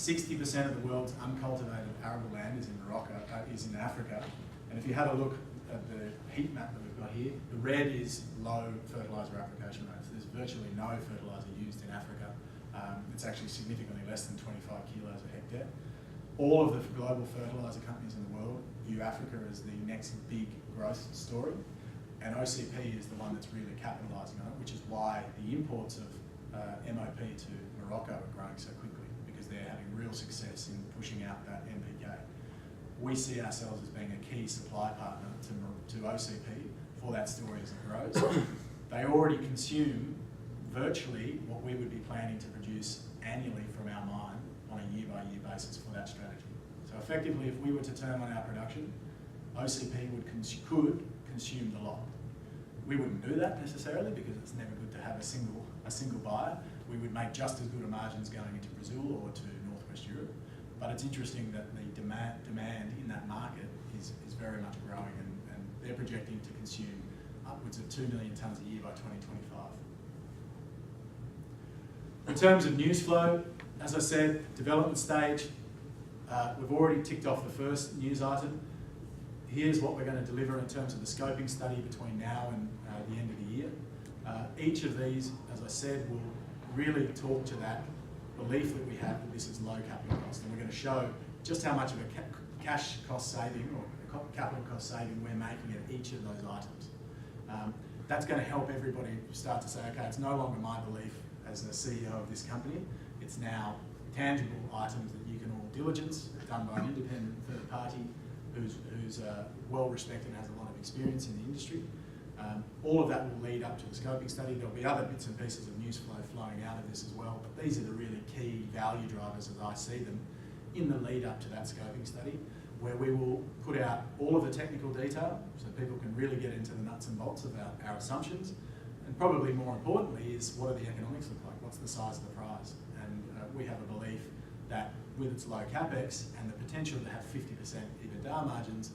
60% of the world's uncultivated arable land is in Morocco, is in Africa. And if you have a look at the heat map that we've got here, the red is low fertiliser application rates. There's virtually no fertiliser used in Africa. It's actually significantly less than 25 kilos a hectare. All of the global fertiliser companies in the world view Africa as the next big growth story, and OCP is the one that's really capitalising on it, which is why the imports of MOP to Morocco are growing so quickly, because they're having real success in pushing out that NPK. We see ourselves as being a key supply partner to OCP for that story as it grows. They already consume virtually what we would be planning to produce annually from our mine on a year-by-year basis for that strategy. So effectively, if we were to turn on our production, OCP could consume the lot. We wouldn't do that necessarily because it's never good to have a single buyer. We would make just as good a margins going into Brazil or to Northwest Europe. But it's interesting that the demand in that market is very much growing, and they're projecting to consume upwards of 2 million tonnes a year by 2025. In terms of news flow, as I said, development stage, we've already ticked off the first news item. Here's what we're going to deliver in terms of the scoping study between now and the end of the year. Each of these, as I said, will really talk to that belief that we have that this is low capital cost, and we're going to show just how much of a cash cost saving or capital cost saving we're making at each of those items. That's going to help everybody start to say, okay, it's no longer my belief as the CEO of this company, it's now tangible items that you can all diligence, done by an independent third party who's well respected and has a lot of experience in the industry. All of that will lead up to the scoping study. There'll be other bits and pieces of news flow flowing out of this as well, but these are the really key value drivers as I see them in the lead up to that scoping study, where we will put out all of the technical detail so people can really get into the nuts and bolts of our assumptions, and probably more importantly is what do the economics look like, what's the size of the prize. And we have a belief that with its low capex and the potential to have 50% EBITDA margins,